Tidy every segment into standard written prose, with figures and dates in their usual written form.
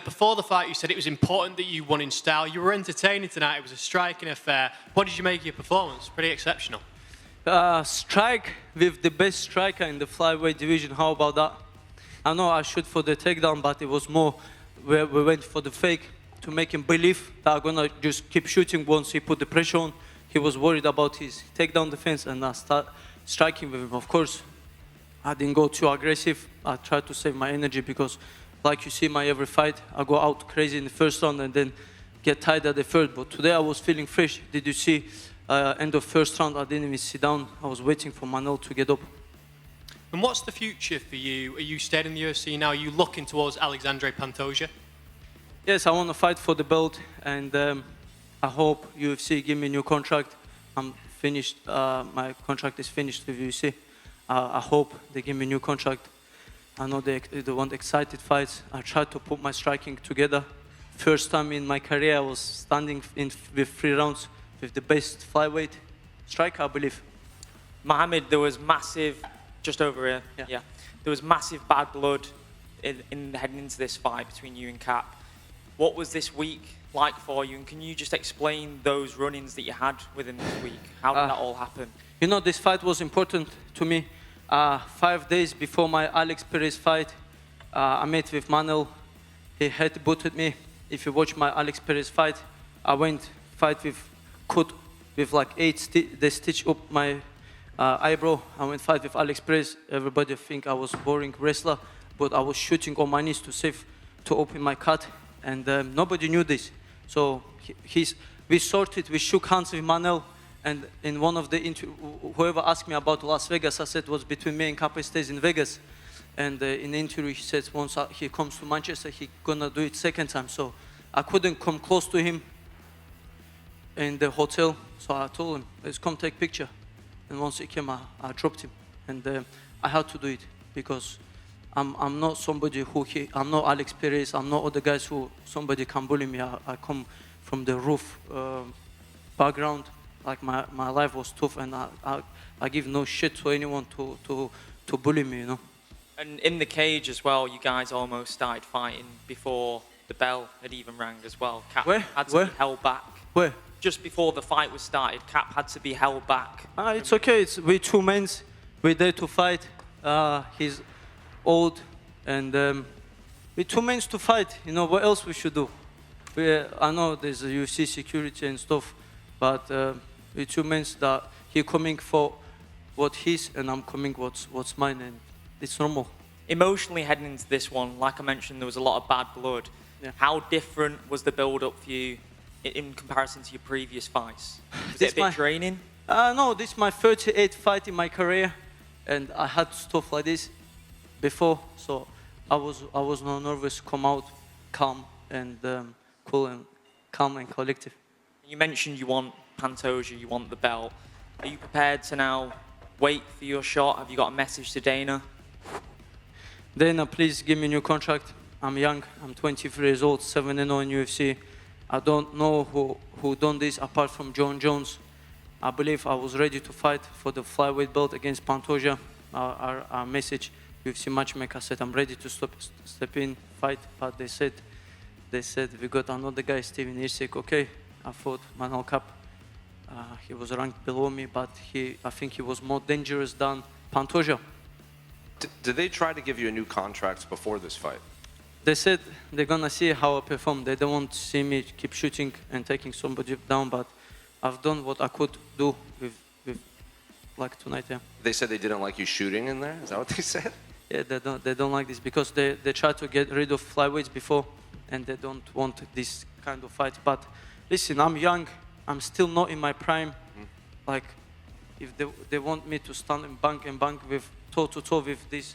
Before the fight, you said it was important that you won in style. You were entertaining tonight. It was a striking affair. What did you make of your performance? Pretty exceptional. Strike with the best striker in the flyweight division. How about that? I know I shoot for the takedown, but it was more where we went for the fake to make him believe that I'm gonna just keep shooting once he put the pressure on. He was worried about his takedown defense, and I start striking with him. Of course, I didn't go too aggressive. I tried to save my energy because, like you see my every fight, I go out crazy in the first round and then get tired at the third. But today I was feeling fresh. Did you see? End of first round, I didn't even sit down. I was waiting for Manel to get up. And what's the future for you? Are you staying in the UFC now? Are you looking towards Alexandre Pantoja? Yes, I want to fight for the belt, and I hope UFC give me a new contract. I'm finished. My contract is finished with UFC. I hope they give me a new contract. I know they want excited fights. I tried to put my striking together. First time in my career, I was standing with 3 rounds with the best flyweight striker, I believe. Mohamed, there was massive, just over here, yeah. There was massive bad blood in heading into this fight between you and Kape. What was this week like for you, and can you just explain those run-ins that you had within this week? How did that all happen? You know, this fight was important to me. 5 days before my Alex Perez fight, I met with Manel. He headbutted me. If you watch my Alex Perez fight, I went fight with cut with like 8 they stitch up my eyebrow. I went fight with Alex Perez. Everybody think I was boring wrestler, but I was shooting on my knees to open my cut, and nobody knew this. So we sorted, we shook hands with Manel, and in one of the whoever asked me about Las Vegas, I said it was between me and Kape stays in Vegas. And in the interview he said once he comes to Manchester, he gonna do it second time. So I couldn't come close to him in the hotel, so I told him, let's come take picture. And once he came, I dropped him, and I had to do it because I'm not somebody I'm not Alex Perez, I'm not other guys who somebody can bully me. I come from the roof background, like my life was tough, and I give no shit to anyone to bully me, you know. And in the cage as well, you guys almost started fighting before the bell had even rang as well. Kape had to be held back. Where? Just before the fight was started, Kape had to be held back. It's okay. We 2 men. We're there to fight. He's old, and we 2 men to fight. You know what else we should do? I know there's a UFC security and stuff, but we 2 men that he coming for what his, and I'm coming what's mine, and it's normal. Emotionally heading into this one, like I mentioned, there was a lot of bad blood. Yeah. How different was the build-up for you in comparison to your previous fights? Was it a bit draining? No, this is my 38th fight in my career, and I had stuff like this before, so I was not nervous. Come out calm and cool and calm and collective. You mentioned you want Pantoja, you want the belt. Are you prepared to now wait for your shot? Have you got a message to Dana? Dana, please give me a new contract. I'm young. I'm 23 years old, 7-0 in UFC. I don't know who done this apart from John Jones. I believe I was ready to fight for the flyweight belt against Pantoja. Our message, UFC matchmaker said I'm ready to step in, fight, but they said we got another guy, Steven Irsik. Okay, I fought Manel Kape. He was ranked below me, but I think he was more dangerous than Pantoja. Did they try to give you a new contract before this fight? They said they're gonna see how I perform. They don't want to see me keep shooting and taking somebody down, but I've done what I could do with like tonight. Yeah. They said they didn't like you shooting in there. Is that what they said? Yeah, they don't like this because they tried to get rid of flyweights before, and they don't want this kind of fight. But listen, I'm young. I'm still not in my prime. Like, if they want me to stand and bang with toe-to-toe with this,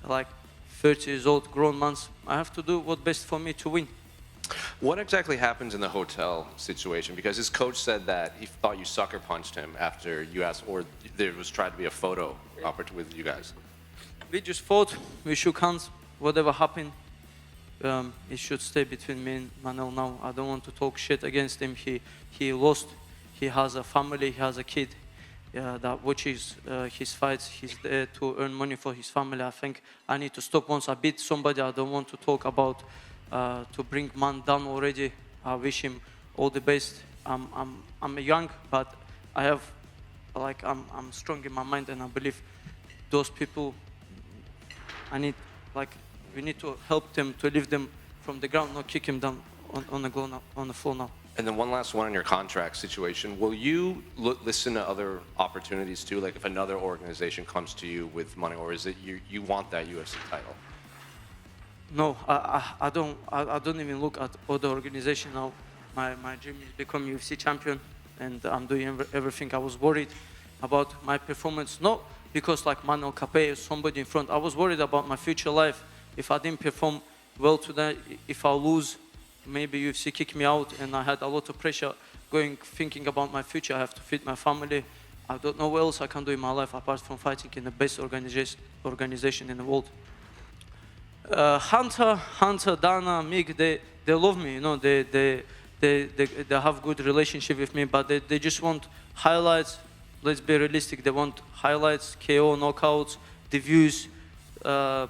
like, 30 years old grown man, I have to do what's best for me to win. What exactly happens in the hotel situation? Because his coach said that he thought you sucker punched him after you asked, or there was tried to be a photo opportunity with you guys. We just fought, we shook hands, whatever happened, it should stay between me and Manel now. I don't want to talk shit against him. He lost, he has a family, he has a kid that watches his fights. He's there to earn money for his family. I think I need to stop. Once I beat somebody, I don't want to talk about to bring man down already. I wish him all the best. I'm young, but I have, like, I'm strong in my mind, and I believe those people, we need to help them to lift them from the ground, not kick him down on the floor now. And then one last one on your contract situation. Will you listen to other opportunities too? Like if another organization comes to you with money, or is it you want that UFC title? No, I don't even look at other organization now. My dream is become UFC champion, and I'm doing everything. I was worried about my performance, not because like Manel Kape or somebody in front. I was worried about my future life. If I didn't perform well today, if I lose, maybe UFC kick me out, and I had a lot of pressure thinking about my future. I have to feed my family. I don't know what else I can do in my life apart from fighting in the best organization in the world. Hunter, Dana, Mig, they love me, you know, they have good relationship with me, but they just want highlights. Let's be realistic, they want highlights, KO, knockouts, the views,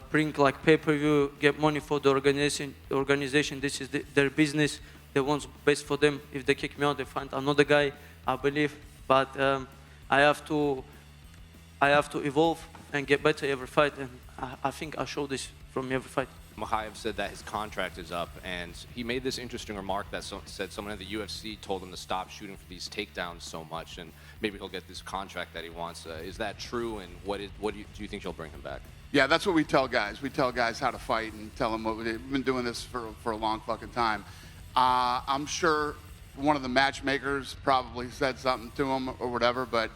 bring like pay-per-view, get money for the organization. This is their business. They want best for them. If they kick me out, they find another guy, I believe. But I have to evolve and get better every fight, and I think I show this from every fight. Mokaev said that his contract is up, and he made this interesting remark that said someone at the UFC told him to stop shooting for these takedowns so much, and maybe he'll get this contract that he wants. Is that true, and do you think you'll bring him back? Yeah, that's what we tell guys. We tell guys how to fight and tell them we've been doing this for a long fucking time. I'm sure one of the matchmakers probably said something to him or whatever, but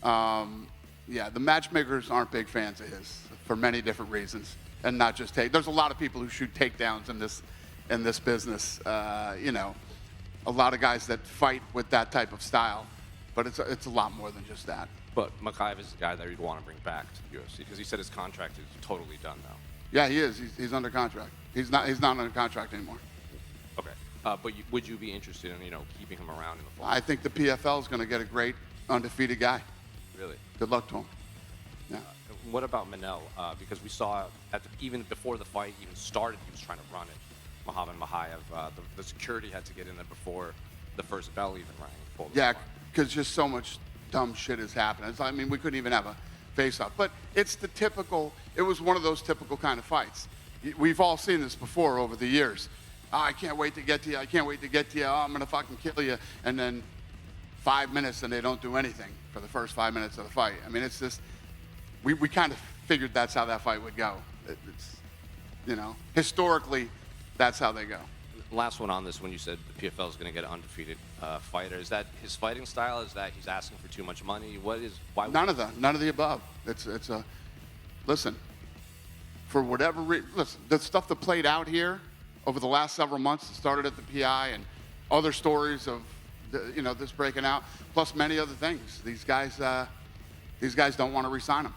yeah, the matchmakers aren't big fans of his for many different reasons. And not just there's a lot of people who shoot takedowns in this business. You know, a lot of guys that fight with that type of style, but it's a lot more than just that. But Mokaev is the guy that you'd want to bring back to the UFC because he said his contract is totally done now. Yeah, he is. He's under contract. He's not under contract anymore. Okay, but would you be interested in keeping him around in the fall? I think the PFL is going to get a great undefeated guy. Really? Good luck to him. Yeah. What about Manel? Because we saw even before the fight even started, he was trying to run it. Mokaev, the security had to get in there before the first bell even rang. Yeah, because just so much dumb shit is happening. I mean, we couldn't even have a face-off. But it was one of those typical kind of fights. We've all seen this before over the years. Oh, I can't wait to get to you. I can't wait to get to you. Oh, I'm going to fucking kill you. And then 5 minutes and they don't do anything for the first 5 minutes of the fight. I mean, it's just... We kind of figured that's how that fight would go. It's, historically, that's how they go. Last one on this, when you said the PFL is going to get an undefeated fighter, is that his fighting style? Is that he's asking for too much money? Why? None of the above. Listen, for whatever reason, the stuff that played out here over the last several months, it started at the PI and other stories of, this breaking out, plus many other things. These guys don't want to re-sign him.